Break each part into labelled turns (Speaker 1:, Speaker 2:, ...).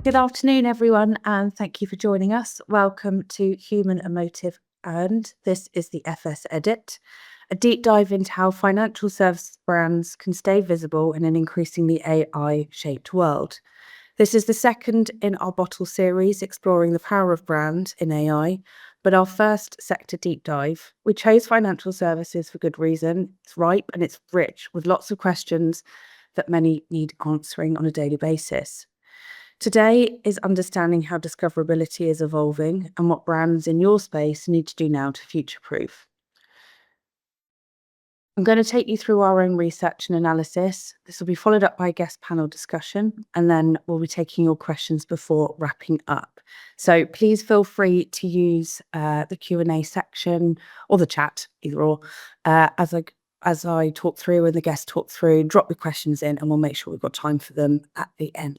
Speaker 1: Good afternoon, everyone, and thank you for joining us. Welcome to Human Emotive Earned. This is the FS Edit, a deep dive into how financial service brands can stay visible in an increasingly AI-shaped world. This is the second in our bottle series exploring the power of brand in AI, but our first sector deep dive. We chose financial services for good reason. It's ripe and it's rich with lots of questions that many need answering on a daily basis. Today is understanding how discoverability is evolving and what brands in your space need to do now to future-proof. I'm going to take you through our own research and analysis. This will be followed up by a guest panel discussion, and then we'll be taking your questions before wrapping up. So please feel free to use the Q&A section or the chat, either or, as I talk through and the guests talk through. Drop the questions in and we'll make sure we've got time for them at the end.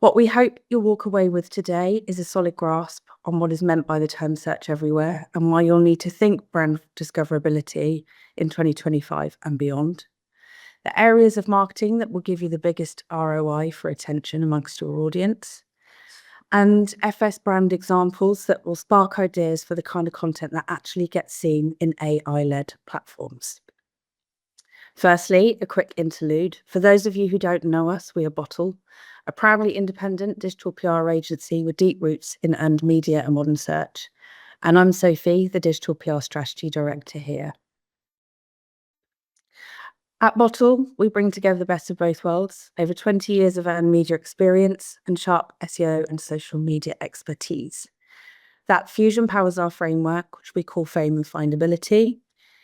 Speaker 1: What we hope you'll walk away with today is a solid grasp on what is meant by the term search everywhere and why you'll need to think brand discoverability in 2025 and beyond. The areas of marketing that will give you the biggest ROI for attention amongst your audience, and FS brand examples that will spark ideas for the kind of content that actually gets seen in AI-led platforms. Firstly, a quick interlude. For those of you who don't know us, we are Bottle, a proudly independent digital PR agency with deep roots in earned media and modern search. And I'm Sophie, the digital PR strategy director here. At Bottle, we bring together the best of both worlds, over 20 years of earned media experience and sharp SEO and social media expertise. That fusion powers our framework, which we call Fame and Findability.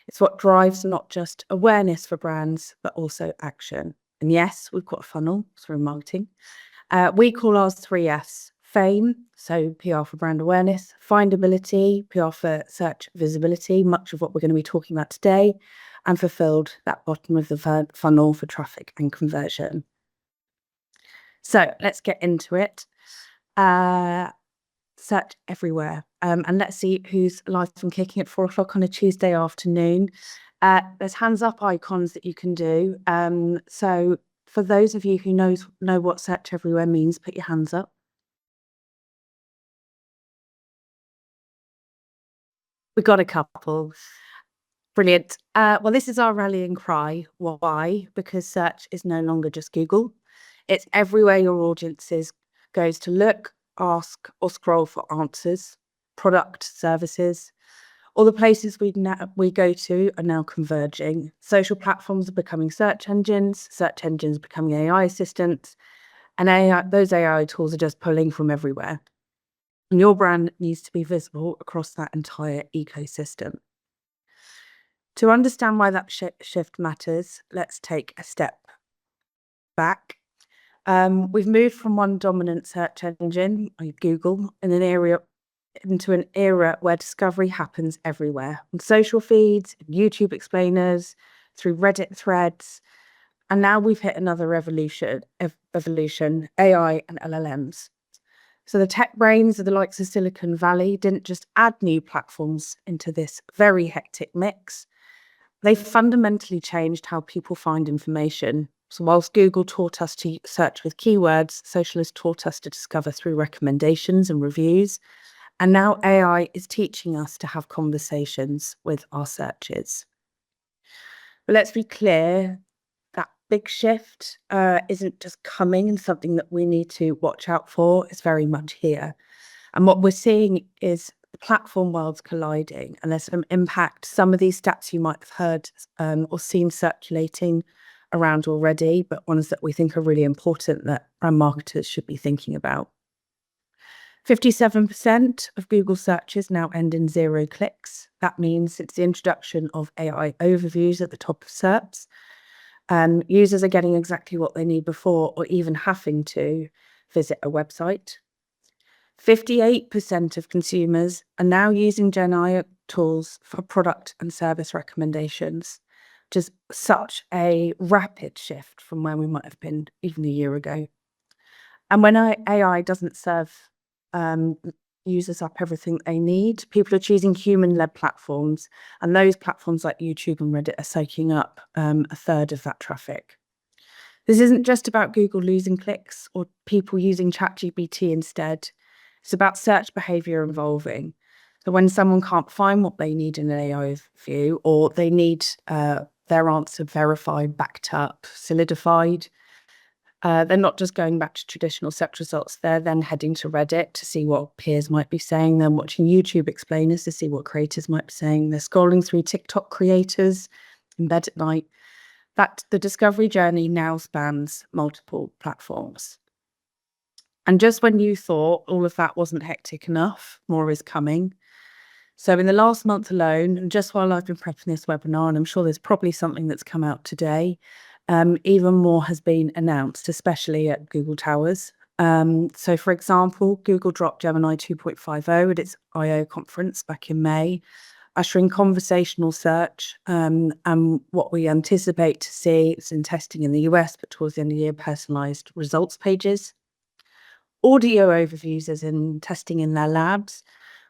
Speaker 1: It's what drives not just awareness for brands, but also action. And yes, we've got a funnel through marketing. We call ours 3Fs: Fame, so PR for brand awareness; Findability, PR for search visibility, much of what we're going to be talking about today; and Fulfilled, that bottom of the funnel for traffic and conversion. So let's get into it. Search everywhere. And let's see who's live and kicking at 4 o'clock on a Tuesday afternoon. There's hands up icons that you can do. So for those of you who know what search everywhere means, put your hands up. We got a couple. Brilliant. Well, this is our rallying cry. Why? Because search is no longer just Google. It's everywhere your audience goes to look, ask, or scroll for answers, product, services. All the places we go to are now converging. Social platforms are becoming search engines becoming AI assistants, and those AI tools are just pulling from everywhere. And your brand needs to be visible across that entire ecosystem. To understand why that shift matters, let's take a step back. We've moved from one dominant search engine, like Google, into an era where discovery happens everywhere, on social feeds, YouTube explainers, through Reddit threads, and now we've hit another evolution, AI and LLMs. So the tech brains of the likes of Silicon Valley didn't just add new platforms into this very hectic mix. They fundamentally changed how people find information. So whilst Google taught us to search with keywords, social has taught us to discover through recommendations and reviews. And now AI is teaching us to have conversations with our searches. But let's be clear, that big shift isn't just coming and something that we need to watch out for. It's very much here. And what we're seeing is the platform worlds colliding, and there's some impact. Some of these stats you might have heard or seen circulating around already, but ones that we think are really important that brand marketers should be thinking about. 57% of Google searches now end in 0 clicks. That means it's the introduction of AI overviews at the top of SERPs. Users are getting exactly what they need before or even having to visit a website. 58% of consumers are now using Gen AI tools for product and service recommendations, which is such a rapid shift from where we might have been even a year ago. And when AI doesn't serve users up everything they need, people are choosing human-led platforms, and those platforms like YouTube and Reddit are soaking up a third of that traffic. This isn't just about Google losing clicks or people using ChatGPT instead. It's about search behavior evolving. So when someone can't find what they need in an AI view, or they need their answer verified, backed up, solidified, they're not just going back to traditional search results. They're then heading to Reddit to see what peers might be saying. They're watching YouTube explainers to see what creators might be saying. They're scrolling through TikTok creators in bed at night. That the discovery journey now spans multiple platforms. And just when you thought all of that wasn't hectic enough, more is coming. So in the last month alone, and just while I've been prepping this webinar, and I'm sure there's probably something that's come out today, even more has been announced, especially at Google Towers. So for example, Google dropped Gemini 2.50 at its I/O conference back in May, ushering conversational search, and what we anticipate to see, it's in testing in the US, but towards the end of the year, personalized results pages. Audio overviews as in testing in their labs,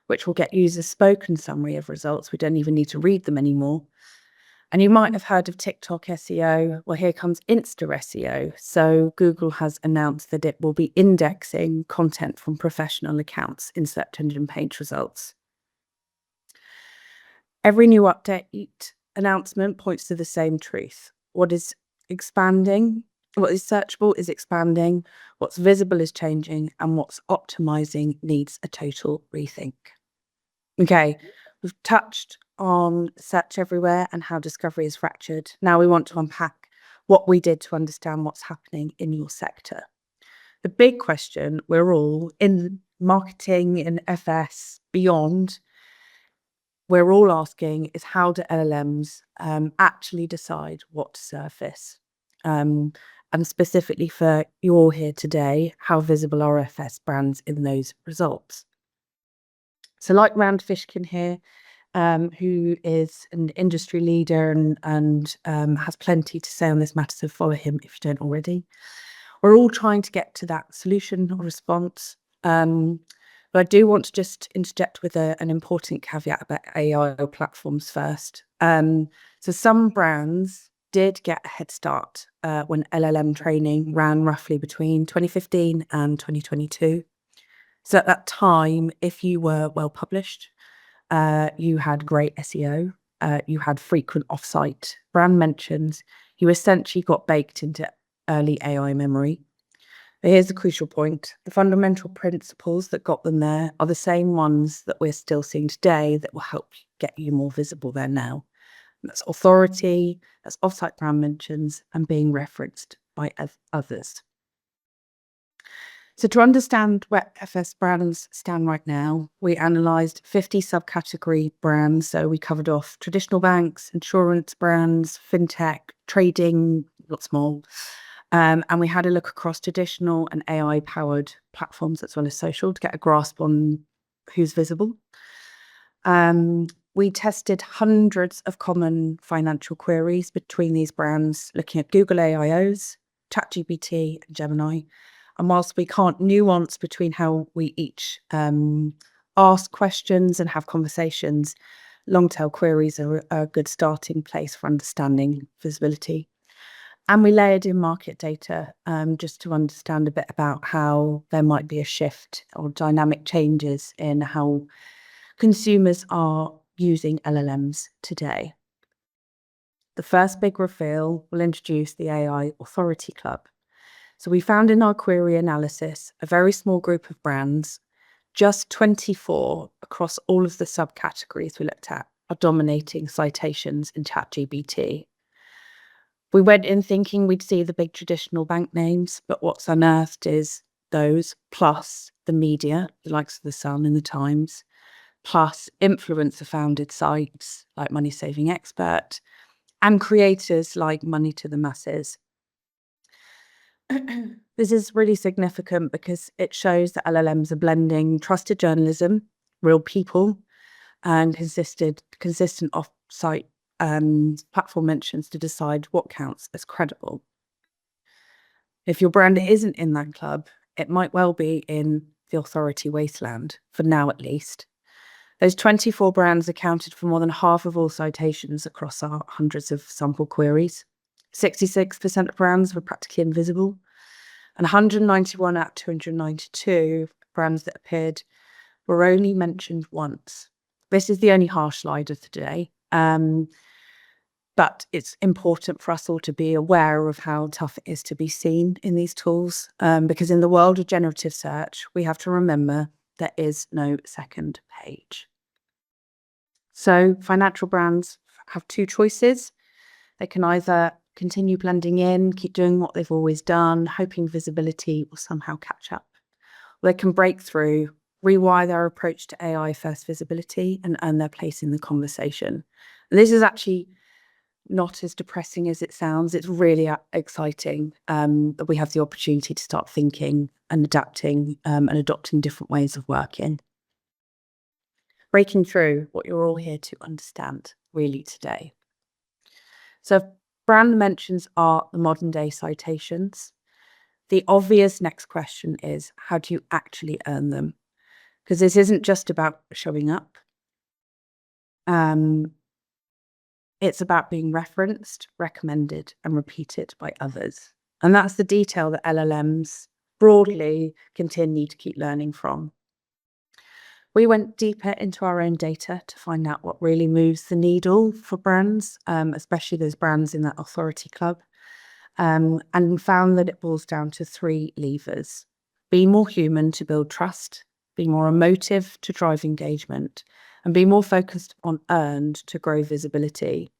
Speaker 1: which will get users spoken summary of results. We don't even need to read them anymore. And you might have heard of TikTok SEO. Well, here comes Insta SEO. So Google has announced that it will be indexing content from professional accounts in search engine page results. Every new update announcement points to the same truth. What is expanding, what is searchable is expanding, what's visible is changing, and what's optimizing needs a total rethink. Okay, we've touched on search everywhere and how discovery is fractured. Now we want to unpack what we did to understand what's happening in your sector. The big question we're all in marketing, in FS, beyond, we're all asking is how do LLMs actually decide what to surface? And specifically for you all here today, how visible are FS brands in those results? So like Rand Fishkin here, who is an industry leader and has plenty to say on this matter, so follow him if you don't already. We're all trying to get to that solution or response. But I do want to just interject with an important caveat about AI platforms first. So some brands did get a head start when LLM training ran roughly between 2015 and 2022. So at that time, if you were well published, you had great SEO, you had frequent offsite brand mentions, you essentially got baked into early AI memory. But here's the crucial point. The fundamental principles that got them there are the same ones that we're still seeing today that will help get you more visible there now. And that's authority, that's offsite brand mentions, and being referenced by others. So to understand where FS brands stand right now, we analysed 50 subcategory brands. So we covered off traditional banks, insurance brands, fintech, trading, lots more. And we had a look across traditional and AI-powered platforms as well as social to get a grasp on who's visible. We tested hundreds of common financial queries between these brands, looking at Google AIOs, ChatGPT and Gemini. And whilst we can't nuance between how we each ask questions and have conversations, long-tail queries are a good starting place for understanding visibility. And we layered in market data just to understand a bit about how there might be a shift or dynamic changes in how consumers are using LLMs today. The first big reveal will introduce the AI Authority Club. So we found in our query analysis a very small group of brands, just 24 across all of the subcategories we looked at, are dominating citations in ChatGPT. We went in thinking we'd see the big traditional bank names, but what's unearthed is those plus the media, the likes of The Sun and The Times, plus influencer-founded sites like MoneySavingExpert, and creators like Money to the Masses. This is really significant because it shows that LLMs are blending trusted journalism, real people, and consistent off-site platform mentions to decide what counts as credible. If your brand isn't in that club, it might well be in the authority wasteland, for now at least. Those 24 brands accounted for more than half of all citations across our hundreds of sample queries. 66% of brands were practically invisible, and 191 out of 292 brands that appeared were only mentioned once. This is the only harsh slide of the day. But it's important for us all to be aware of how tough it is to be seen in these tools, because in the world of generative search, we have to remember there is no second page. So financial brands have two choices. They can either continue blending in, keep doing what they've always done, hoping visibility will somehow catch up. Or they can break through, rewire their approach to AI-first visibility, and earn their place in the conversation. And this is actually not as depressing as it sounds. It's really exciting that we have the opportunity to start thinking and adapting and adopting different ways of working. Breaking through what you're all here to understand really today. So brand mentions are the modern day citations. The obvious next question is, how do you actually earn them? Because this isn't just about showing up. It's about being referenced, recommended, and repeated by others. And that's the detail that LLMs broadly continue to keep learning from. We went deeper into our own data to find out what really moves the needle for brands, especially those brands in that authority club, and found that it boils down to three levers. Be more human to build trust, be more emotive to drive engagement, and be more focused on earned to grow visibility.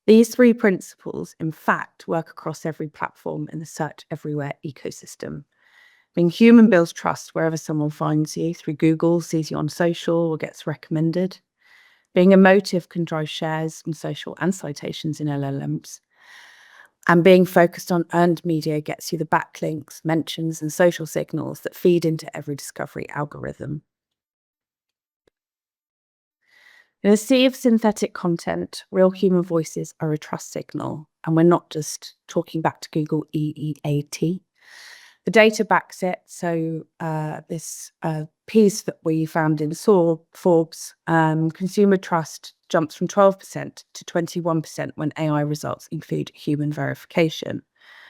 Speaker 1: These three principles, in fact, work across every platform in the Search Everywhere ecosystem. Being human builds trust wherever someone finds you, through Google, sees you on social, or gets recommended. Being emotive can drive shares on social and citations in LLMs. And being focused on earned media gets you the backlinks, mentions, and social signals that feed into every discovery algorithm. In a sea of synthetic content, real human voices are a trust signal, and we're not just talking back to Google EEAT. The data backs it. So this piece that we found in Forbes, consumer trust jumps from 12% to 21% when AI results include human verification.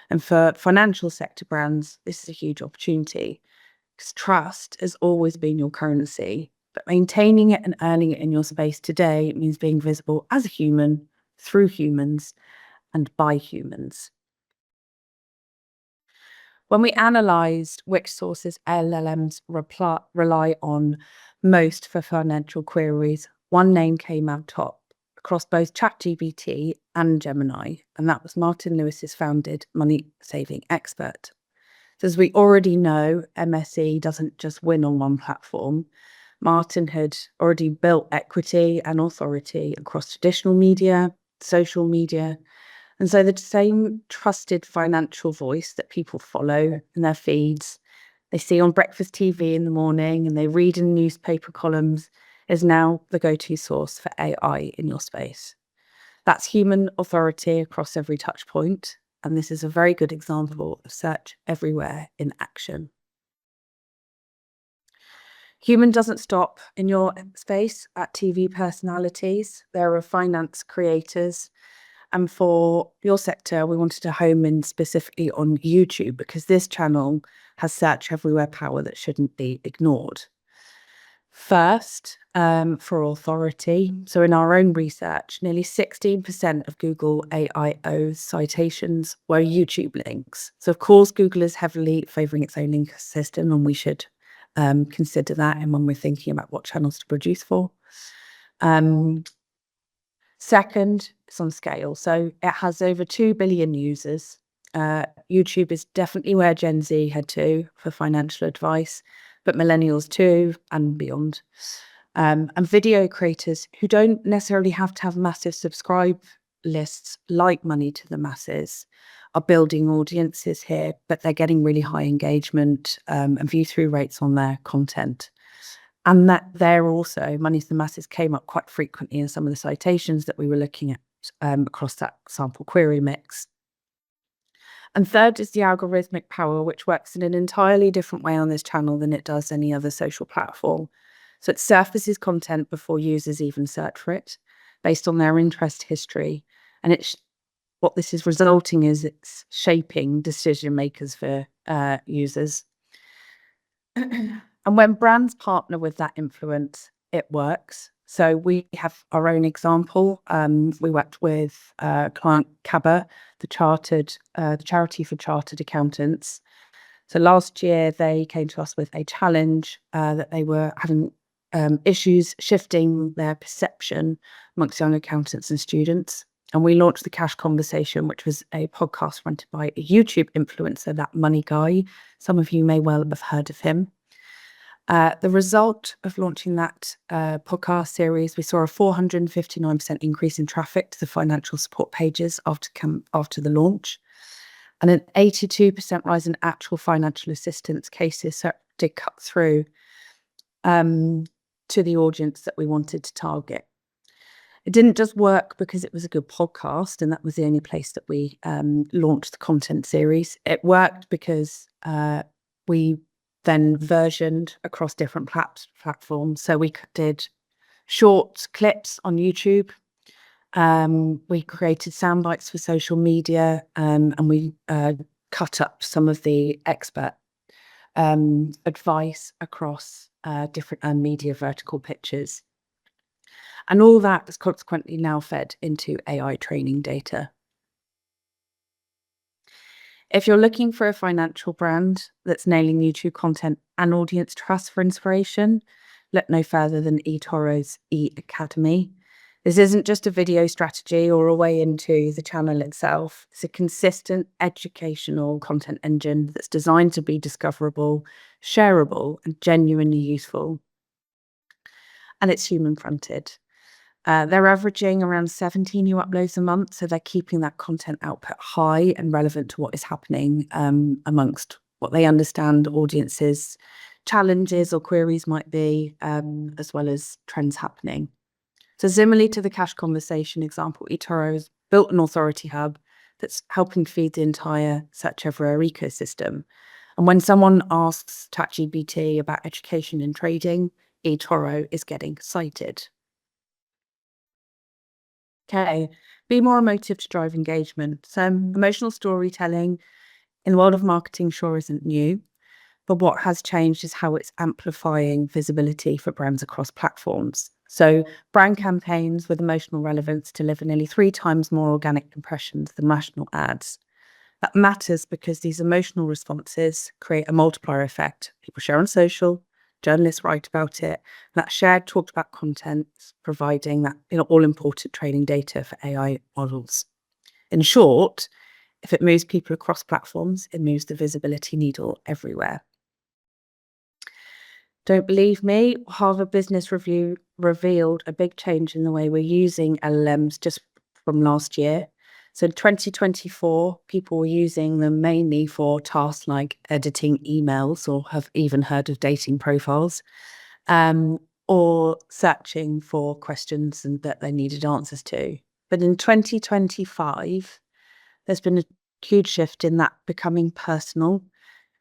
Speaker 1: And for financial sector brands, this is a huge opportunity, because trust has always been your currency. But maintaining it and earning it in your space today means being visible as a human, through humans, and by humans. When we analysed which sources LLMs rely on most for financial queries, one name came out top across both ChatGPT and Gemini, and that was Martin Lewis's founded MoneySavingExpert. So as we already know, MSE doesn't just win on one platform. Martin had already built equity and authority across traditional media, social media, and so the same trusted financial voice that people follow in their feeds, they see on breakfast TV in the morning, and they read in newspaper columns, is now the go-to source for AI in your space. That's human authority across every touch point, and this is a very good example of Search Everywhere in action. Human doesn't stop in your space at TV personalities. There are finance creators. And for your sector, we wanted to home in specifically on YouTube, because this channel has Search Everywhere power that shouldn't be ignored. First, for authority. So in our own research, nearly 16% of Google AIO's citations were YouTube links. So of course, Google is heavily favouring its own link system, and we should consider that and when we're thinking about what channels to produce for. Second, it's on scale. So it has over 2 billion users. YouTube is definitely where Gen Z head to for financial advice, but millennials too, and beyond. And video creators who don't necessarily have to have massive subscribe lists like Money to the Masses are building audiences here, but they're getting really high engagement and view-through rates on their content. And that there also, Money to the Masses came up quite frequently in some of the citations that we were looking at across that sample query mix. And third is the algorithmic power, which works in an entirely different way on this channel than it does any other social platform. So it surfaces content before users even search for it, based on their interest history. And it what this is resulting is it's shaping decision makers for users. And when brands partner with that influence, it works. So we have our own example. We worked with client Cabba, the charity for chartered accountants. So last year they came to us with a challenge that they were having issues shifting their perception amongst young accountants and students. And we launched the Cash Conversation, which was a podcast fronted by a YouTube influencer, that Money Guy. Some of you may well have heard of him. The result of launching that podcast series, we saw a 459% increase in traffic to the financial support pages after the launch, and an 82% rise in actual financial assistance cases. So it did cut through to the audience that we wanted to target. It didn't just work because it was a good podcast and that was the only place that we launched the content series. It worked because we then versioned across different platforms. So we did short clips on YouTube. We created sound bites for social media, and we cut up some of the expert advice across different media vertical pictures. And all that is consequently now fed into AI training data. If you're looking for a financial brand that's nailing YouTube content and audience trust for inspiration, look no further than eToro's eAcademy. This isn't just a video strategy or a way into the channel itself. It's a consistent educational content engine that's designed to be discoverable, shareable, and genuinely useful. And it's human-fronted. They're averaging around 70 new uploads a month, so they're keeping that content output high and relevant to what is happening amongst what they understand audiences' challenges or queries might be, as well as trends happening. So similarly to the Cash Conversation example, eToro has built an authority hub that's helping feed the entire search everywhere ecosystem. And when someone asks ChatGPT about education and trading, eToro is getting cited. Okay, be more emotive to drive engagement. So emotional storytelling in the world of marketing sure isn't new, but what has changed is how it's amplifying visibility for brands across platforms. So brand campaigns with emotional relevance deliver nearly 3 times more organic impressions than national ads. That matters because these emotional responses create a multiplier effect. People share on social, journalists write about it, and that shared, talked about content, providing that all important training data for AI models. In short, if it moves people across platforms, it moves the visibility needle everywhere. Don't believe me? Harvard Business Review revealed a big change in the way we're using LLMs just from last year. So in 2024, people were using them mainly for tasks like editing emails, or have even heard of dating profiles, or searching for questions that they needed answers to. But in 2025, there's been a huge shift in that becoming personal.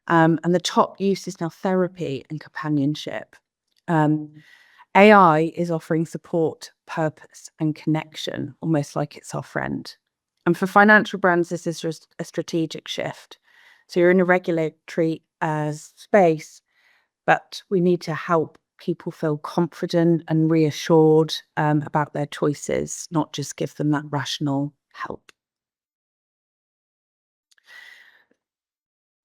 Speaker 1: And the top use is now therapy and companionship. AI is offering support, purpose, and connection, almost like it's our friend. And for financial brands, this is just a strategic shift. So you're in a regulatory space, but we need to help people feel confident and reassured about their choices, not just give them that rational help.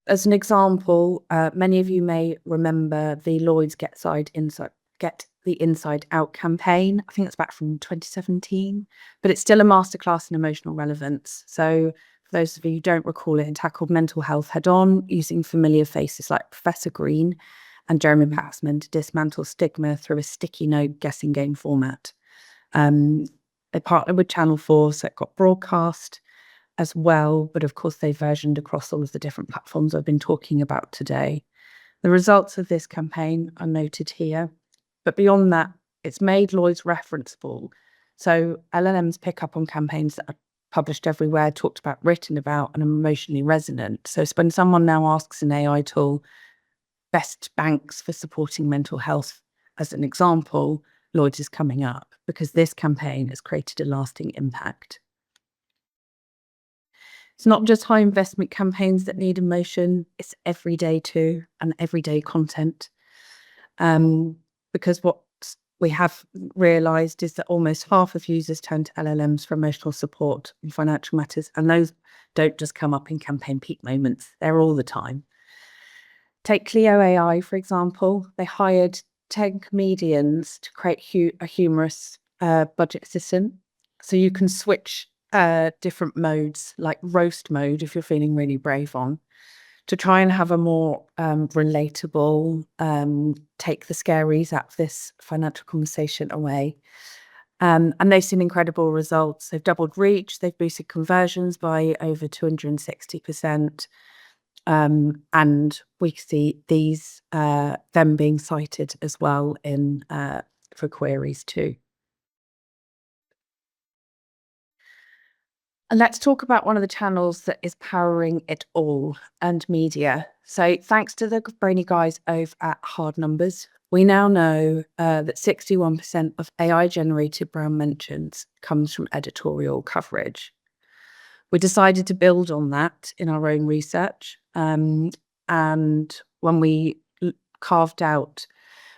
Speaker 1: As an example, many of you may remember the Lloyd's Get the Inside Out campaign. I think it's back from 2017, but it's still a masterclass in emotional relevance. So for those of you who don't recall it, it tackled mental health head on, using familiar faces like Professor Green and Jeremy Paxman to dismantle stigma through a sticky note guessing game format. They partnered with Channel 4, so it got broadcast as well, but of course they versioned across all of the different platforms I've been talking about today. The results of this campaign are noted here, but beyond that, it's made Lloyd's referenceable. So LLMs pick up on campaigns that are published everywhere, talked about, written about, and are emotionally resonant. So when someone now asks an AI tool, best banks for supporting mental health, as an example, Lloyd's is coming up because this campaign has created a lasting impact. It's not just high investment campaigns that need emotion, it's everyday too, and everyday content. Because what we have realised is that almost half of users turn to LLMs for emotional support in financial matters, and those don't just come up in campaign peak moments, they're all the time. Take Clio AI, for example. They hired 10 comedians to create a humorous budget assistant. So you can switch different modes, like roast mode, if you're feeling really brave on, to try and have a more relatable, take the scaries out of this financial conversation away. And they've seen incredible results. They've doubled reach, they've boosted conversions by over 260%. And we see these them being cited as well in for queries too. And let's talk about one of the channels that is powering it all, and media. So thanks to the brainy guys over at Hard Numbers, we now know that 61% of AI-generated brand mentions comes from editorial coverage. We decided to build on that in our own research. And when we carved out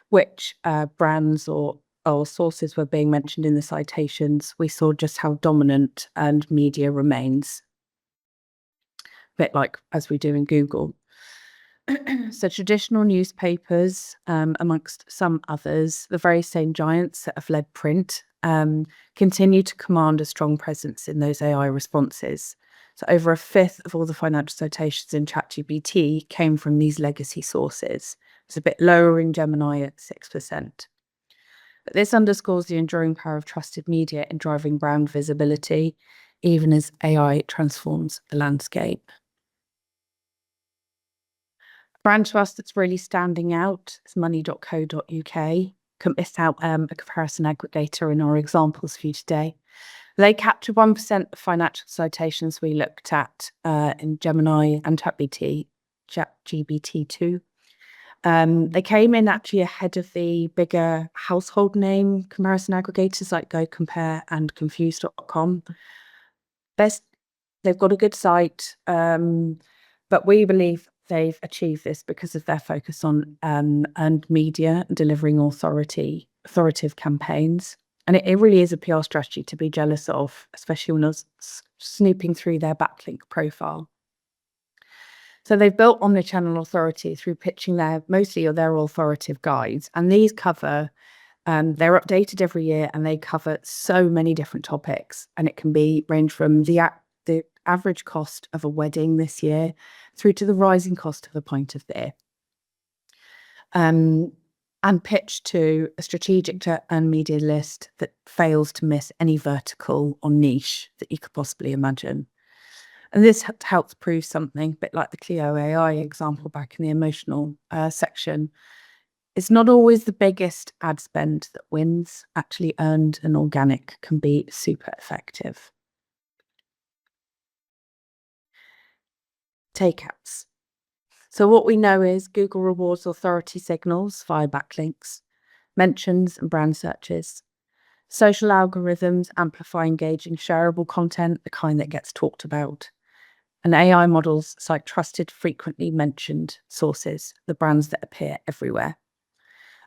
Speaker 1: which brands or sources were being mentioned in the citations, we saw just how dominant and media remains. A bit like as we do in Google. So traditional newspapers, amongst some others, the very same giants that have led print, continue to command a strong presence in those AI responses. So over a fifth of all the financial citations in ChatGPT came from these legacy sources. It's a bit lower in Gemini at 6%. But this underscores the enduring power of trusted media in driving brand visibility, even as AI transforms the landscape. Brand trust that's really standing out is money.co.uk. Couldn't miss out a comparison aggregator in our examples for you today. They capture 1% of financial citations we looked at in Gemini and ChatGPT 2. They came in actually ahead of the bigger household name comparison aggregators like GoCompare and Confused.com. They've got a good site, but we believe they've achieved this because of their focus on earned media and delivering authoritative campaigns. And it really is a PR strategy to be jealous of, especially when I was snooping through their backlink profile. So they've built omnichannel authority through pitching their authoritative guides, and these cover, they're updated every year, and they cover so many different topics, and it can range from the average cost of a wedding this year through to the rising cost of a pint of beer. And pitch to a strategic and media list that fails to miss any vertical or niche that you could possibly imagine. And this helps prove something, a bit like the Clio AI example back in the emotional section. It's not always the biggest ad spend that wins. Actually, earned and organic can be super effective. Takeouts. So what we know is Google rewards authority signals via backlinks, mentions and brand searches. Social algorithms amplify engaging, shareable content, the kind that gets talked about. And AI models cite trusted, frequently mentioned sources, the brands that appear everywhere.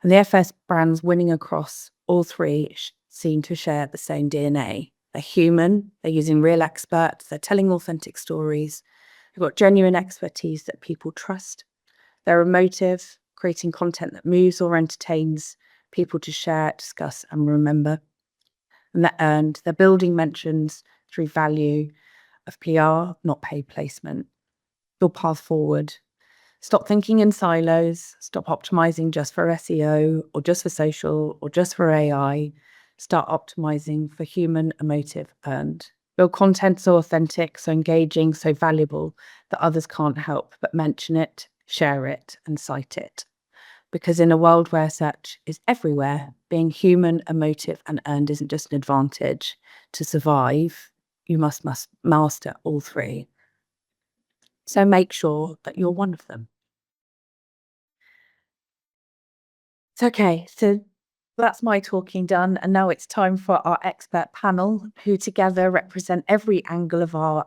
Speaker 1: And the FS brands winning across all three seem to share the same DNA. They're human, they're using real experts, they're telling authentic stories, they've got genuine expertise that people trust. They're emotive, creating content that moves or entertains people to share, discuss, and remember. And they're earned, they're building mentions through value of PR, not paid placement. Your path forward. Stop thinking in silos. Stop optimizing just for SEO or just for social or just for AI. Start optimizing for human, emotive, earned. Build content so authentic, so engaging, so valuable that others can't help but mention it, share it, and cite it. Because in a world where search is everywhere, being human, emotive, and earned isn't just an advantage. To survive, you must master all three. So make sure that you're one of them. Okay, so that's my talking done. And now it's time for our expert panel, who together represent every angle of our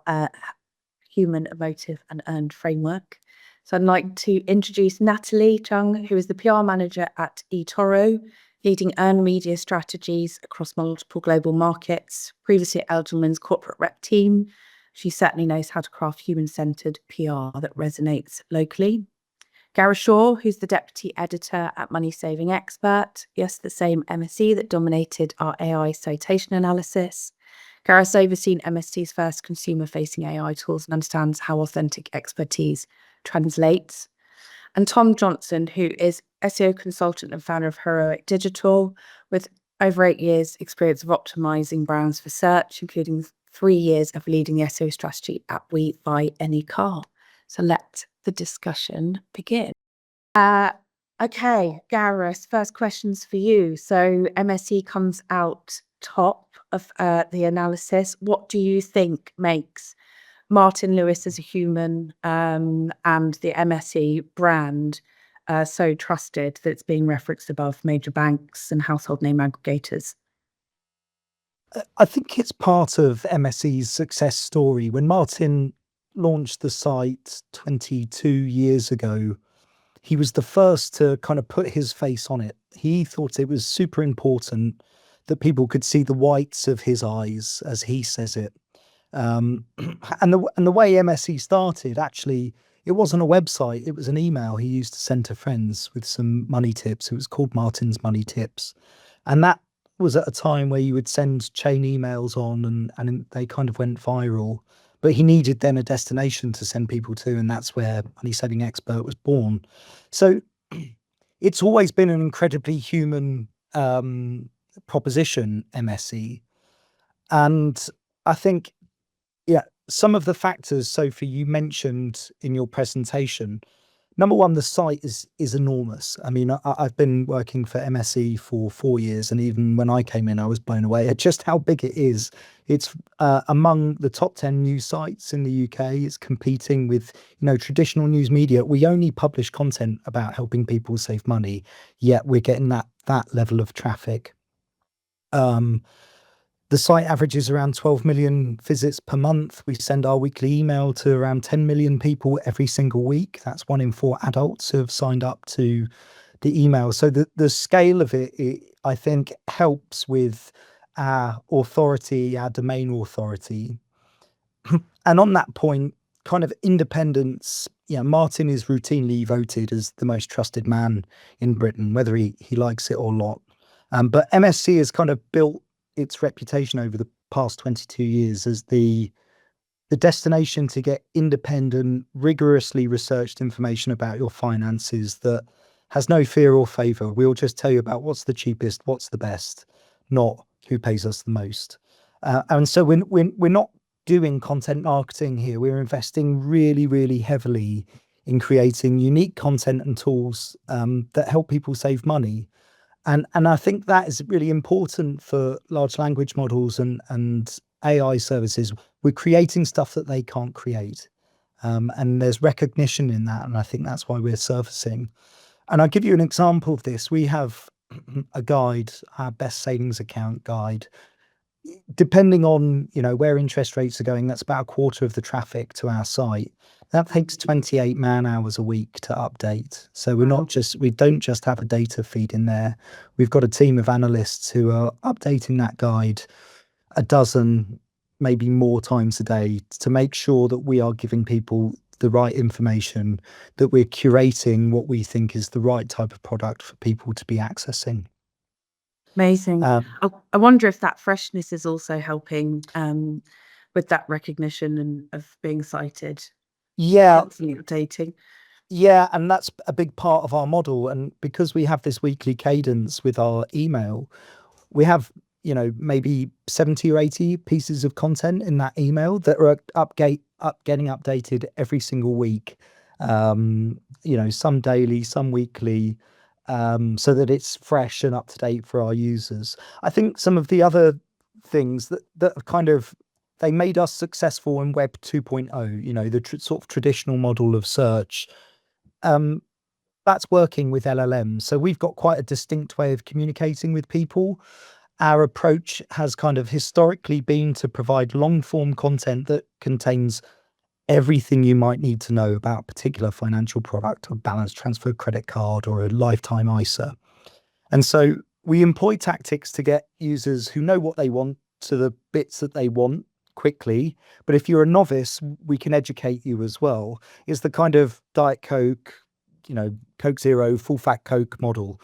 Speaker 1: human, emotive, and earned framework. So I'd like to introduce Natalie Chung, who is the PR manager at eToro, leading earned media strategies across multiple global markets. Previously at Elgelman's corporate rep team, she certainly knows how to craft human-centered PR that resonates locally. Gareth Shaw, who's the deputy editor at MoneySavingExpert. Yes, the same MSE that dominated our AI citation analysis. Gareth's overseen MST's first consumer-facing AI tools and understands how authentic expertise translates. And Tom Johnson, who is SEO consultant and founder of Heroic Digital, with over 8 years experience of optimizing brands for search, including 3 years of leading the SEO strategy at We Buy Any Car. So let the discussion begin. Okay, Gareth, first questions for you. So MSE comes out top of the analysis. What do you think makes Martin Lewis as a human and the MSE brand so trusted that it's being referenced above major banks and household name aggregators?
Speaker 2: I think it's part of MSE's success story. When Martin launched the site 22 years ago, he was the first to kind of put his face on it. He thought it was super important that people could see the whites of his eyes, as he says it. And the way MSE started, actually, it wasn't a website, it was an email he used to send to friends with some money tips. It was called Martin's Money Tips. And that was at a time where you would send chain emails on and they kind of went viral. But he needed then a destination to send people to, and that's where Money Saving Expert was born. So it's always been an incredibly human proposition, MSE. And I think, yeah, some of the factors, Sophie, you mentioned in your presentation. Number one, the site is enormous. I mean, I've been working for MSE for 4 years, and even when I came in, I was blown away at just how big it is. It's among the top 10 news sites in the UK. It's competing with, traditional news media. We only publish content about helping people save money, yet we're getting that level of traffic. The site averages around 12 million visits per month. We send our weekly email to around 10 million people every single week. That's 1 in 4 adults who have signed up to the email. So the scale of it, I think, helps with our authority, our domain authority. And on that point, kind of independence, Martin is routinely voted as the most trusted man in Britain, whether he likes it or not. But MSC has kind of built its reputation over the past 22 years as the destination to get independent, rigorously researched information about your finances that has no fear or favor. We'll just tell you about what's the cheapest, what's the best, not who pays us the most. And so we're not doing content marketing here. We're investing really, really heavily in creating unique content and tools that help people save money. And I think that is really important for large language models and AI services. We're creating stuff that they can't create. And there's recognition in that. And I think that's why we're surfacing. And I'll give you an example of this. We have a guide, our best savings account guide. Depending on, where interest rates are going, that's about a quarter of the traffic to our site. That takes 28 man hours a week to update. So we don't just have a data feed in there. We've got a team of analysts who are updating that guide a dozen, maybe more times a day to make sure that we are giving people the right information, that we're curating what we think is the right type of product for people to be accessing.
Speaker 1: Amazing. I wonder if that freshness is also helping with that recognition and of being cited.
Speaker 2: Yeah.
Speaker 1: Constantly updating.
Speaker 2: Yeah, and that's a big part of our model. And because we have this weekly cadence with our email, we have, maybe 70 or 80 pieces of content in that email that are getting updated every single week. Some daily, some weekly, so that it's fresh and up to date for our users. I think some of the other things that are kind of, they made us successful in Web 2.0, the sort of traditional model of search. That's working with LLMs. So we've got quite a distinct way of communicating with people. Our approach has kind of historically been to provide long form content that contains everything you might need to know about a particular financial product, a balance transfer credit card or a lifetime ISA. And so we employ tactics to get users who know what they want to the bits that they want quickly. But if you're a novice, we can educate you as well. It's the kind of Diet Coke, Coke Zero, full fat Coke model.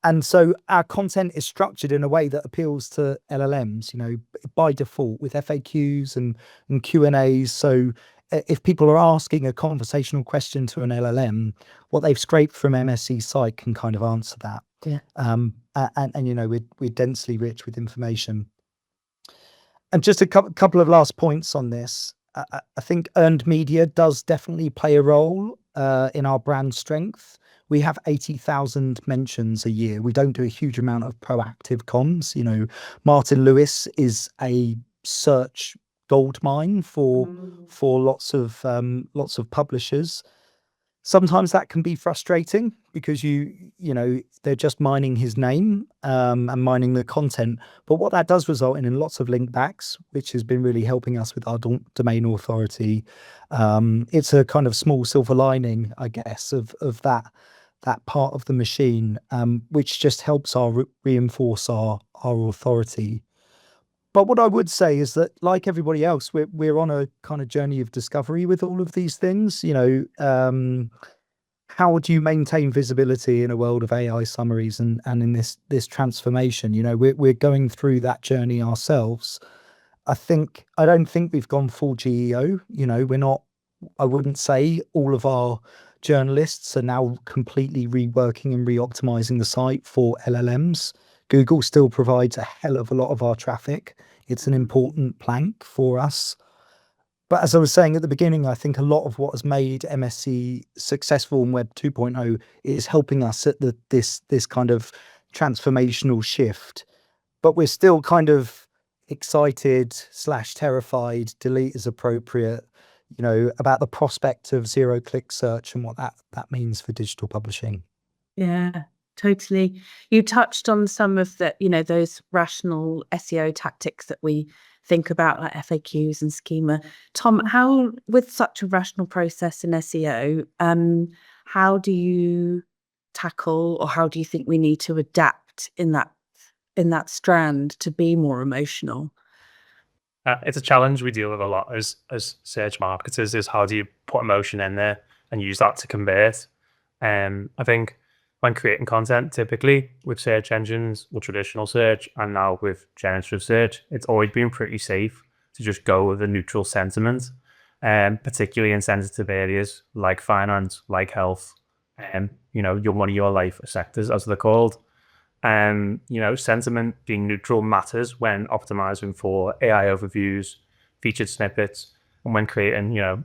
Speaker 2: And so our content is structured in a way that appeals to LLMs, by default with FAQs and Q&As. So if people are asking a conversational question to an LLM, what they've scraped from MSC's site can kind of answer that.
Speaker 1: Yeah.
Speaker 2: We're densely rich with information. And just a couple of last points on this. I think earned media does definitely play a role in our brand strength. We have 80,000 mentions a year. We don't do a huge amount of proactive comms. Martin Lewis is a search goldmine for lots of publishers. Sometimes that can be frustrating because they're just mining his name and mining the content. But what that does result in lots of link backs, which has been really helping us with our domain authority. It's a kind of small silver lining, I guess, of that part of the machine, which just helps reinforce our authority. But what I would say is that, like everybody else, we're on a kind of journey of discovery with all of these things. How do you maintain visibility in a world of AI summaries and in this transformation? We're going through that journey ourselves. I don't think we've gone full GEO. We're not. I wouldn't say all of our journalists are now completely reworking and re-optimizing the site for LLMs. Google still provides a hell of a lot of our traffic. It's an important plank for us. But as I was saying at the beginning, I think a lot of what has made MSC successful in Web 2.0 is helping us at this kind of transformational shift. But we're still kind of excited / terrified, delete is appropriate, about the prospect of zero-click search and what that means for digital publishing.
Speaker 1: Yeah, totally. You touched on some of the, those rational SEO tactics that we think about, like FAQs and schema. Tom, how, with such a rational process in SEO, how do you tackle, or how do you think we need to adapt in that strand to be more emotional?
Speaker 3: It's a challenge we deal with a lot as search marketers, is how do you put emotion in there and use that to convert. I think when creating content, typically with search engines, with traditional search, and now with generative search, it's always been pretty safe to just go with a neutral sentiment, particularly in sensitive areas like finance, like health, your money, your life sectors, as they're called. Sentiment being neutral matters when optimizing for AI overviews, featured snippets, and when creating,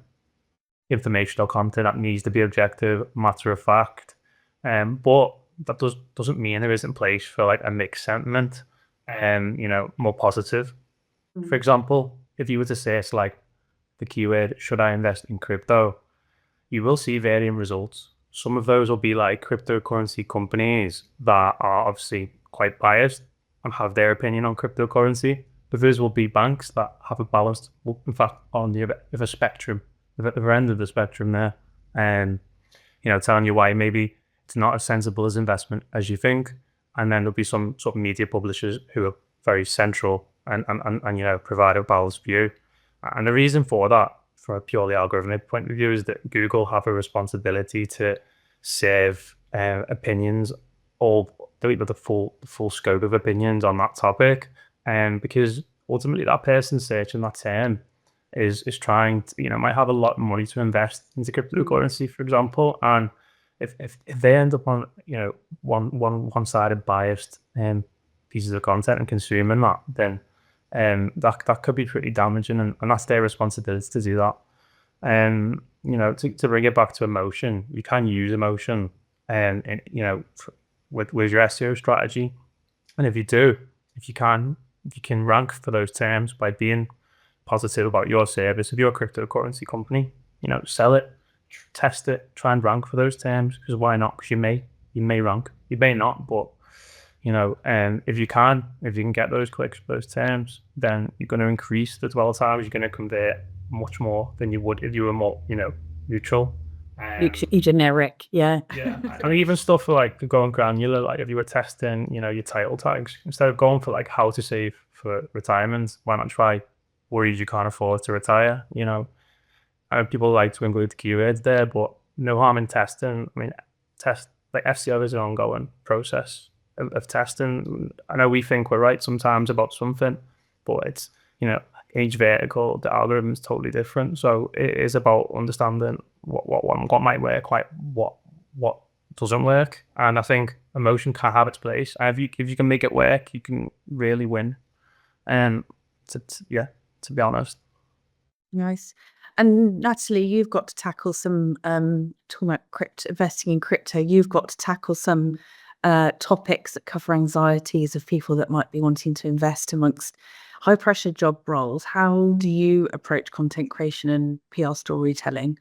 Speaker 3: informational content that needs to be objective, matter of fact. But that doesn't mean there isn't place for like a mixed sentiment, more positive. For example, if you were to search like the keyword, should I invest in crypto? You will see varying results. Some of those will be like cryptocurrency companies that are obviously quite biased and have their opinion on cryptocurrency. Others will be banks that have a balanced, well, in fact, on the other spectrum, the other end of the spectrum there, and telling you why maybe it's not as sensible as investment as you think. And then there'll be some sort of media publishers who are very central and provide a balanced view. And the reason for that, from a purely algorithmic point of view, is that Google have a responsibility to serve opinions, or the full scope of opinions on that topic, because ultimately that person searching that term is trying to, might have a lot of money to invest into cryptocurrency, for example, and if they end up on one-sided biased pieces of content and consuming that, then that could be pretty damaging, and that's their responsibility to do that. To bring it back to emotion, you can use emotion with your SEO strategy. And if you can rank for those terms by being positive about your service. If you're a cryptocurrency company, sell it, test it, try and rank for those terms, because why not? Because you may rank, you may not, but if you can get those clicks for those terms, then you're going to increase the dwell times, you're going to convert much more than you would if you were more, neutral.
Speaker 1: Generic, yeah.
Speaker 3: Yeah, and even stuff for like going granular, like if you were testing, your title tags, instead of going for like how to save for retirement, why not try worries you can't afford to retire? I know people like to include the keywords there, but no harm in testing. I mean, like SEO is an ongoing process of testing. I know we think we're right sometimes about something, but it's, each vertical, the algorithm is totally different. So it is about understanding what might work, what doesn't work. And I think emotion can have its place. And if you can make it work, you can really win. And to be honest.
Speaker 1: Nice. And Natalie, you've got to tackle some talking about investing in crypto. You've got to tackle some topics that cover anxieties of people that might be wanting to invest amongst high pressure job roles. How do you approach content creation and PR storytelling?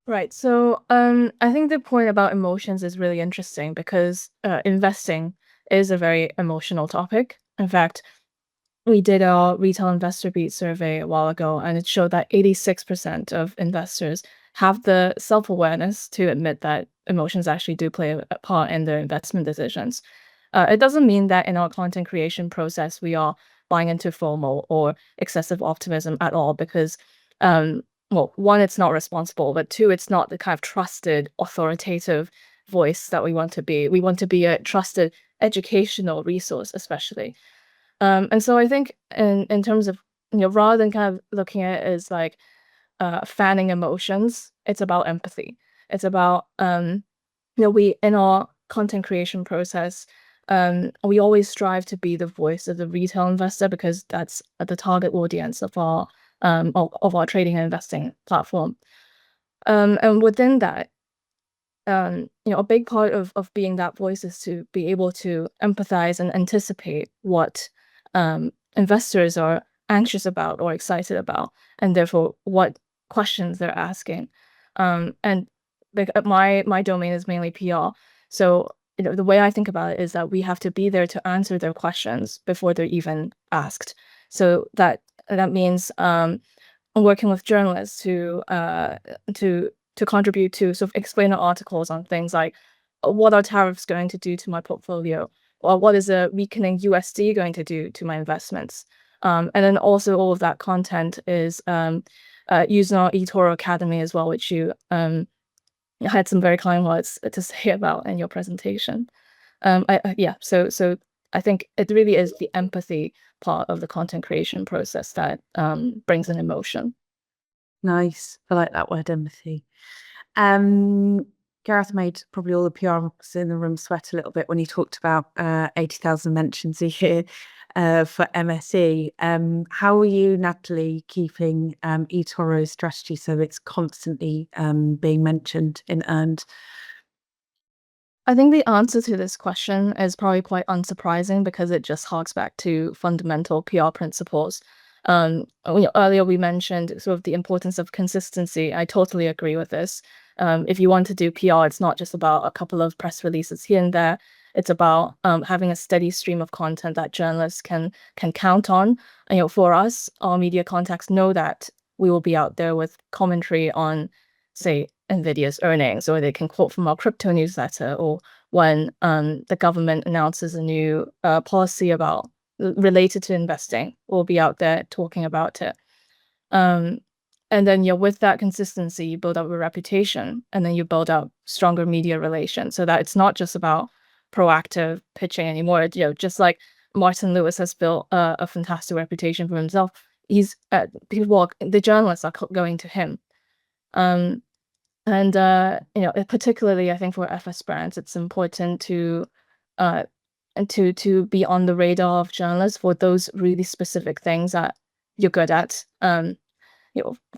Speaker 4: Right. So I think the point about emotions is really interesting because investing is a very emotional topic. In fact, we did our retail investor beat survey a while ago, and it showed that 86% of investors have the self-awareness to admit that emotions actually do play a part in their investment decisions. It doesn't mean that in our content creation process, we are buying into FOMO or excessive optimism at all, because, well, one, it's not responsible, but two, it's not the kind of trusted, authoritative voice that we want to be. We want to be a trusted educational resource, especially. And so I think in terms of, rather than kind of looking at it as like fanning emotions, it's about empathy. It's about, we, in our content creation process, we always strive to be the voice of the retail investor, because that's the target audience of our trading and investing platform. And within that, a big part of being that voice is to be able to empathize and anticipate what investors are anxious about or excited about, and therefore what questions they're asking. And like my domain is mainly PR, so the way I think about it is that we have to be there to answer their questions before they're even asked. So that means working with journalists to contribute to sort of explain our articles on things like, what are tariffs going to do to my portfolio, or what is a weakening USD going to do to my investments. And then also all of that content is used in our eToro Academy as well, which you had some very kind words to say about in your presentation. So I think it really is the empathy part of the content creation process that brings an emotion.
Speaker 1: Nice. I like that word, empathy. Gareth made probably all the PRs in the room sweat a little bit when he talked about 80,000 mentions a year for MSE. How are you, Natalie, keeping eToro's strategy so it's constantly being mentioned in earned?
Speaker 4: I think the answer to this question is probably quite unsurprising, because it just harks back to fundamental PR principles. Earlier we mentioned sort of the importance of consistency. I totally agree with this. If you want to do PR, it's not just about a couple of press releases here and there. It's about having a steady stream of content that journalists can count on. For us, our media contacts know that we will be out there with commentary on, say, NVIDIA's earnings, or they can quote from our crypto newsletter, or when the government announces a new policy related to investing, we'll be out there talking about it. And then with that consistency, you build up a reputation, and then you build up stronger media relations, so that it's not just about proactive pitching anymore. Just like Martin Lewis has built a fantastic reputation for himself, the journalists are going to him. And particularly, I think for FS brands, it's important to be on the radar of journalists for those really specific things that you're good at.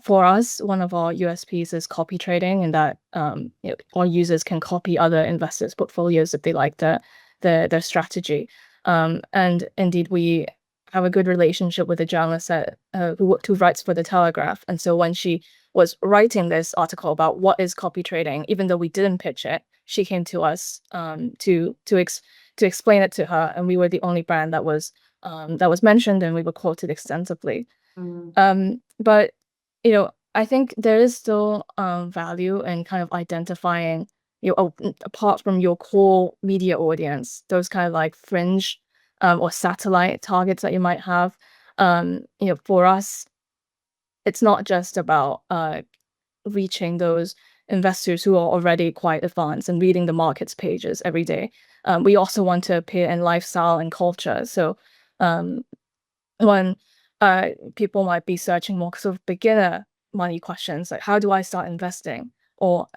Speaker 4: For us, one of our USPs is copy trading, and that our users can copy other investors' portfolios if they like their strategy. And indeed, we have a good relationship with a journalist who writes for the Telegraph. And so when she was writing this article about what is copy trading, even though we didn't pitch it, she came to us to explain it to her, and we were the only brand that was mentioned, and we were quoted extensively. But I think there is still value in kind of identifying, apart from your core media audience, those kind of like fringe or satellite targets that you might have. For us, it's not just about reaching those investors who are already quite advanced and reading the markets pages every day. We also want to appear in lifestyle and culture. So when people might be searching more sort of beginner money questions, like how do I start investing, or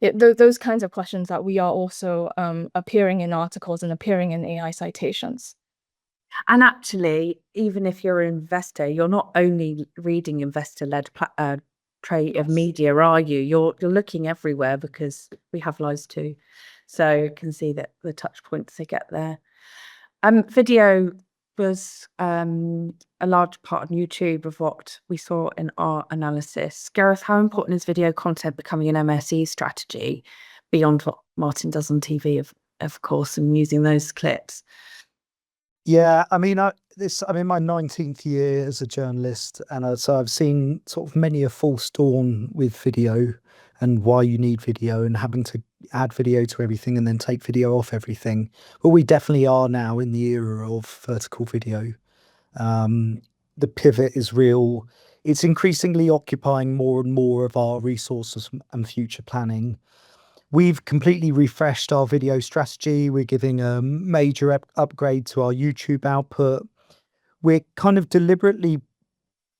Speaker 4: those kinds of questions, that we are also appearing in articles and appearing in AI citations.
Speaker 1: And actually, even if you're an investor, you're not only reading investor-led trade of media, are you? You're looking everywhere, because we have lives too. So you can see that the touch points they get there. Video was a large part of YouTube of what we saw in our analysis. Gareth, how important is video content becoming an MSE strategy beyond what Martin does on TV, of course, and using those clips?
Speaker 2: Yeah, I mean, I'm in my 19th year as a journalist, and so I've seen sort of many a false dawn with video and why you need video and having to add video to everything and then take video off everything. But we definitely are now in the era of vertical video. The pivot is real. It's increasingly occupying more and more of our resources and future planning. We've completely refreshed our video strategy. We're giving a major upgrade to our YouTube output. We're kind of deliberately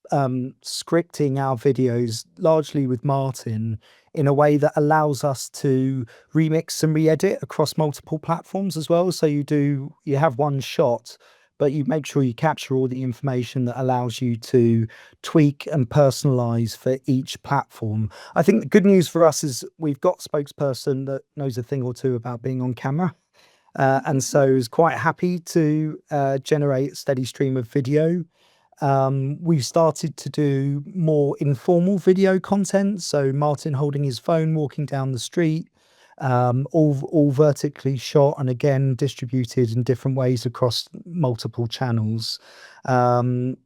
Speaker 2: scripting our videos largely with Martin in a way that allows us to remix and re-edit across multiple platforms as well. So you have one shot, but you make sure you capture all the information that allows you to tweak and personalize for each platform. I think the good news for us is we've got a spokesperson that knows a thing or two about being on camera. And so is quite happy to generate a steady stream of video. We've started to do more informal video content. So Martin holding his phone, walking down the street, all vertically shot and again distributed in different ways across multiple channels. And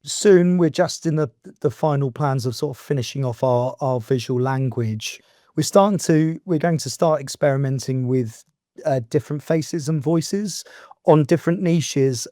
Speaker 2: soon we're just in the final plans of sort of finishing off our visual language. We're going to start experimenting with different faces and voices on different niches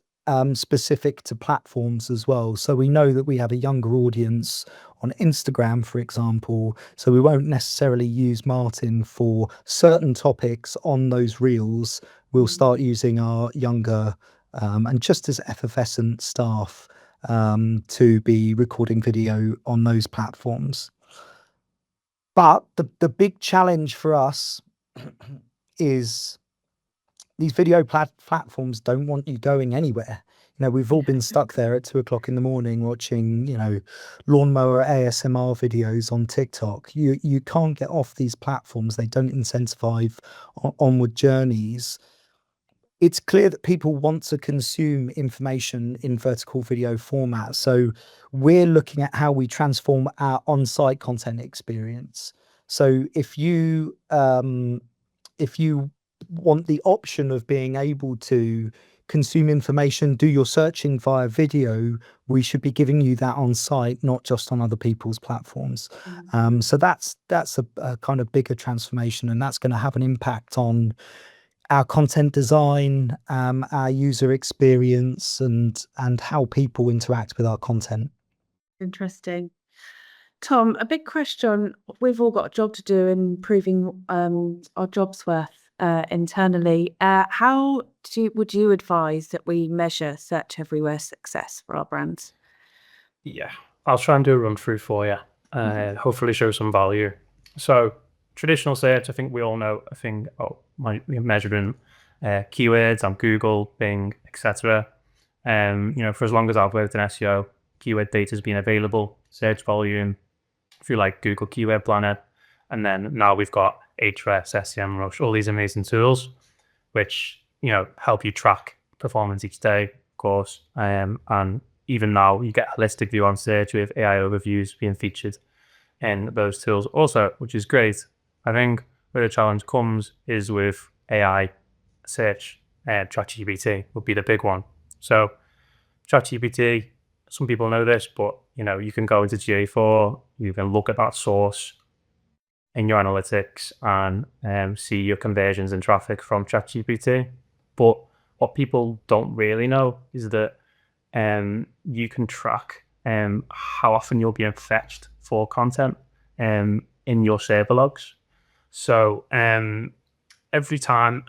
Speaker 2: specific to platforms as well. So we know that we have a younger audience on Instagram, for example, so we won't necessarily use Martin for certain topics on those reels. We'll start using our younger and just as effervescent staff to be recording video on those platforms. But the big challenge for us is these video platforms don't want you going anywhere. We've all been stuck there at 2:00 in the morning watching, lawnmower ASMR videos on TikTok. You can't get off these platforms. They don't incentivize onward journeys. It's clear that people want to consume information in vertical video format. So we're looking at how we transform our on-site content experience. So if you want the option of being able to consume information, do your searching via video, we should be giving you that on site, not just on other people's platforms. So that's a kind of bigger transformation, and that's going to have an impact on our content design, our user experience, and how people interact with our content.
Speaker 1: Interesting. Tom, a big question. We've all got a job to do in proving our job's worth internally. How would you advise that we measure Search Everywhere success for our brands?
Speaker 3: Yeah, I'll try and do a run through for you. Hopefully show some value. So traditional search, I think we all know a thing. Measuring keywords on Google, Bing, etc. For as long as I've worked in SEO, keyword data has been available, search volume through like Google Keyword Planner, and then now we've got Ahrefs, SEMrush, all these amazing tools, which help you track performance each day, of course. And even now, you get a holistic view on search with AI overviews being featured in those tools also, which is great. I think where the challenge comes is with AI search ChatGPT would be the big one. So ChatGPT, some people know this, but you can go into GA4, you can look at that source in your analytics and see your conversions and traffic from ChatGPT. But what people don't really know is that you can track how often you're being fetched for content in your server logs. So every time,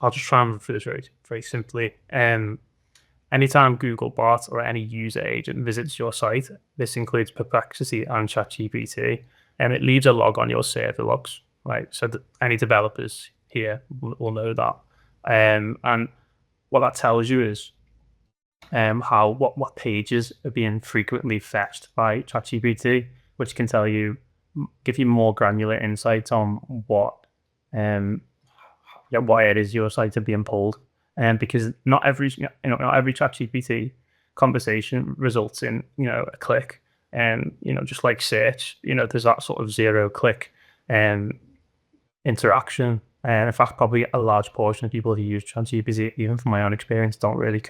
Speaker 3: I'll just try and run through this very, very simply. Anytime Googlebot or any user agent visits your site, this includes Perplexity and ChatGPT, and it leaves a log on your server logs, right? So that any developers here will know that. And what that tells you is what pages are being frequently fetched by ChatGPT, which can give you more granular insights on what areas your site are being pulled. And because not every ChatGPT conversation results in a click, and just like search, there's that sort of 0-click interaction. And in fact, probably a large portion of people who use ChatGPT, even from my own experience, don't really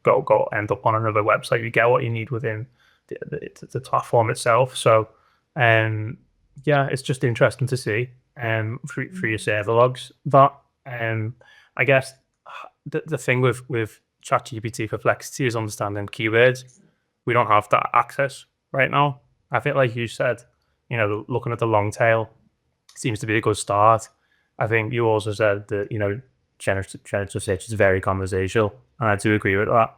Speaker 3: go end up on another website. You get what you need within the platform itself. So it's just interesting to see through your server logs that I guess the thing with ChatGPT Perplexity is understanding keywords. We don't have that access right now. I think, like you said, looking at the long tail seems to be a good start. I think you also said that generative search is very conversational, and I do agree with that.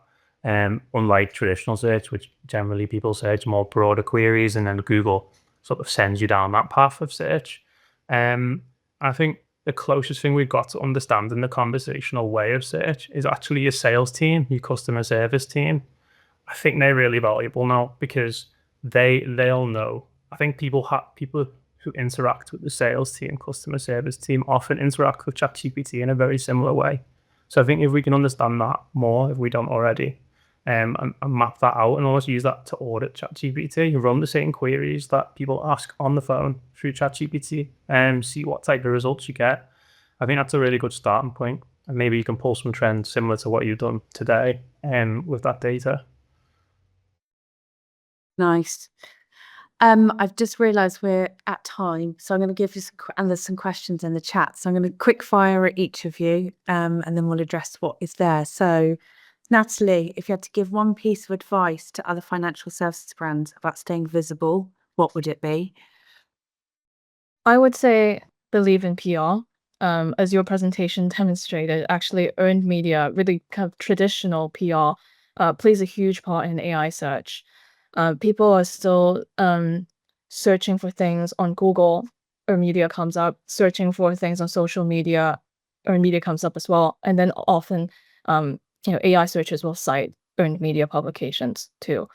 Speaker 3: Unlike traditional search, which generally people search more broader queries, and then Google sort of sends you down that path of search. I think the closest thing we've got to understanding the conversational way of search is actually your sales team, your customer service team. I think they're really valuable now because they'll know. I think people who interact with the sales team, customer service team, often interact with ChatGPT in a very similar way. So I think if we can understand that more, if we don't already, and map that out and almost use that to audit ChatGPT, run the same queries that people ask on the phone through ChatGPT and see what type of results you get. I think that's a really good starting point. And maybe you can pull some trends similar to what you've done today with that data.
Speaker 1: Nice. I've just realised we're at time, so I'm going to give you and there's some questions in the chat. So I'm going to quick fire at each of you, and then we'll address what is there. So Natalie, if you had to give one piece of advice to other financial services brands about staying visible, what would it be?
Speaker 4: I would say believe in PR. As your presentation demonstrated, actually earned media, really kind of traditional PR, plays a huge part in AI search. People are still searching for things on Google, earned media comes up, searching for things on social media, earned media comes up as well. And then often AI searchers will cite earned media publications too.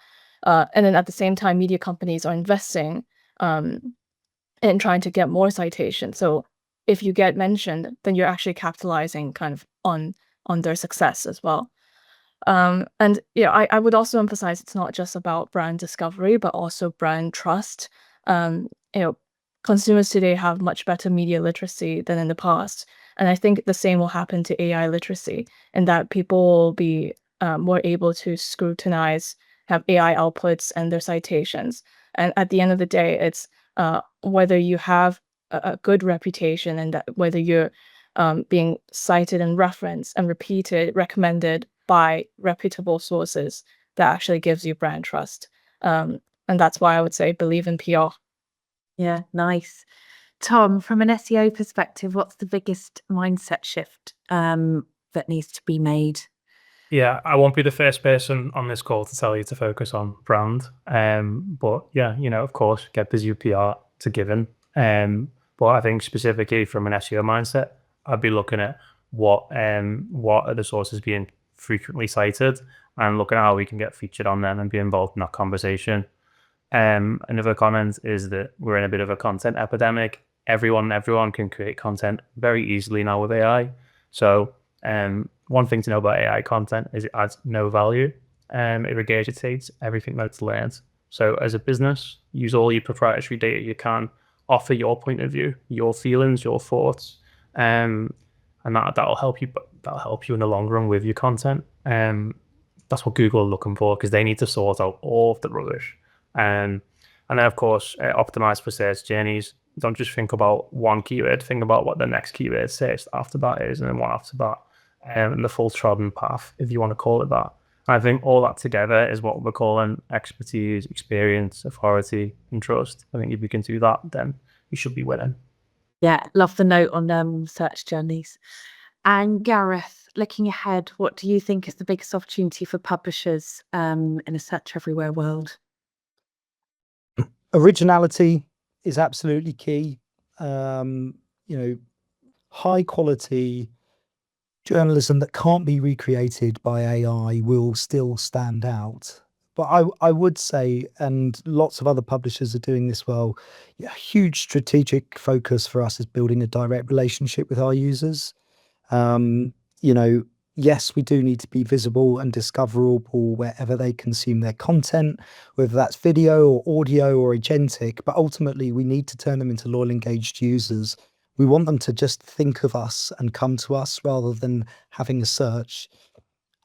Speaker 4: And then at the same time, media companies are investing in trying to get more citations. So if you get mentioned, then you're actually capitalizing kind of on their success as well. And yeah, I would also emphasize it's not just about brand discovery, but also brand trust. Consumers today have much better media literacy than in the past. And I think the same will happen to AI literacy, and that people will be more able to scrutinize, have AI outputs and their citations. And at the end of the day, it's whether you have a good reputation and that whether you're being cited and referenced and repeated, recommended by reputable sources that actually gives you brand trust. And that's why I would say believe in PR.
Speaker 1: Yeah, nice. Tom, from an SEO perspective, what's the biggest mindset shift that needs to be made?
Speaker 3: Yeah, I won't be the first person on this call to tell you to focus on brand. But yeah, of course, get busy with PR. It's a given. But I think specifically from an SEO mindset, I'd be looking at what are the sources being frequently cited and looking at how we can get featured on them and be involved in that conversation. Another comment is that we're in a bit of a content epidemic. Everyone can create content very easily now with AI. So one thing to know about AI content is it adds no value. It regurgitates everything that's learned. So as a business, use all your proprietary data you can, offer your point of view, your feelings, your thoughts. And and that'll help you. That'll help you in the long run with your content. That's what Google are looking for, because they need to sort out all of the rubbish. And then of course, optimize for search journeys. Don't just think about one keyword. Think about what the next keyword searched after that is, and then one after that, and the full trodden path, if you want to call it that. I think all that together is what we're calling expertise, experience, authority, and trust. I think if you can do that, then you should be winning.
Speaker 1: Yeah, love the note on search journeys. And Gareth, looking ahead, what do you think is the biggest opportunity for publishers in a search everywhere world?
Speaker 2: Originality is absolutely key. High quality journalism that can't be recreated by AI will still stand out. But I would say, and lots of other publishers are doing this well, a huge strategic focus for us is building a direct relationship with our users. Um, you know, yes, we do need to be visible and discoverable wherever they consume their content, whether that's video or audio or agentic, but ultimately we need to turn them into loyal, engaged users. We want them to just think of us and come to us rather than having a search.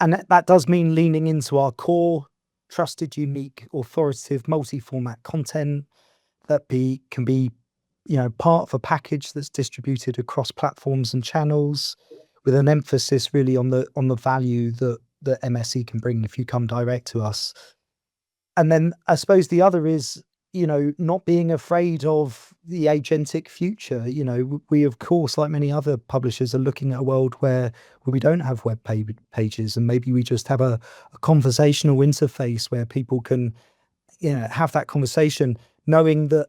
Speaker 2: And that does mean leaning into our core, trusted, unique, authoritative, multi-format content that can be part of a package that's distributed across platforms and channels, with an emphasis really on the value that MSE can bring if you come direct to us. And then I suppose the other is, not being afraid of the agentic future. We, of course, like many other publishers, are looking at a world where we don't have web pages, and maybe we just have a conversational interface where people can, have that conversation, knowing that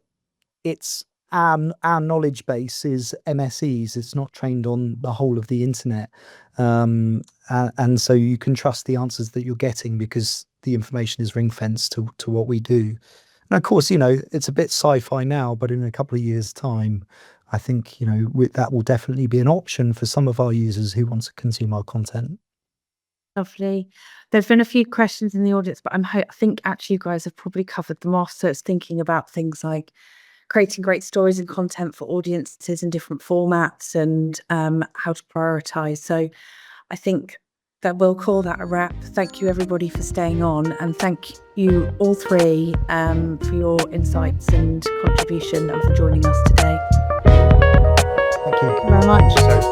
Speaker 2: it's our knowledge base is MSEs. It's not trained on the whole of the internet, and so you can trust the answers that you're getting because the information is ring fenced to what we do. And of course, it's a bit sci-fi now, but in a couple of years' time, I think that will definitely be an option for some of our users who want to consume our content.
Speaker 1: Lovely. There's been a few questions in the audience, but I think actually you guys have probably covered them off. So it's thinking about things like creating great stories and content for audiences in different formats, and how to prioritize. So I think that we'll call that a wrap. Thank you everybody for staying on, and thank you all three for your insights and contribution and for joining us today.
Speaker 2: Thank you.
Speaker 4: Thank you very much.
Speaker 3: Sophie.